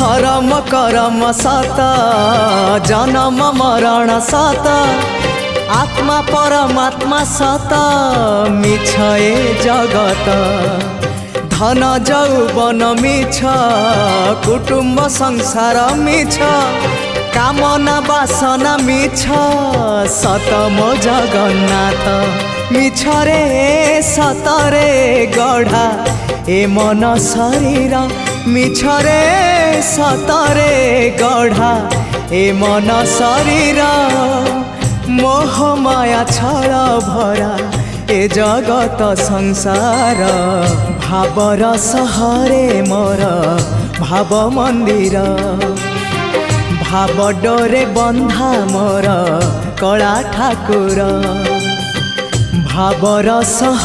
धर्म करम सत जन्म मरण सत आत्मा परमात्मा सत मिछ ए जगत धन जौवन मिछ कुटुम्ब संसार मिछ कामना बासना मिछ सत मो जगन्नाथ मिछ रे सत रे गढ़ा ए मन शरीर मिछ रे सत रे गढ़ा ए मन शरीर मोह माया छल भरा ए जगत संसार भावर सहरे मोर भाव मंदिर भाव डोरे बंधा मोर कला ठाकुर भावर सह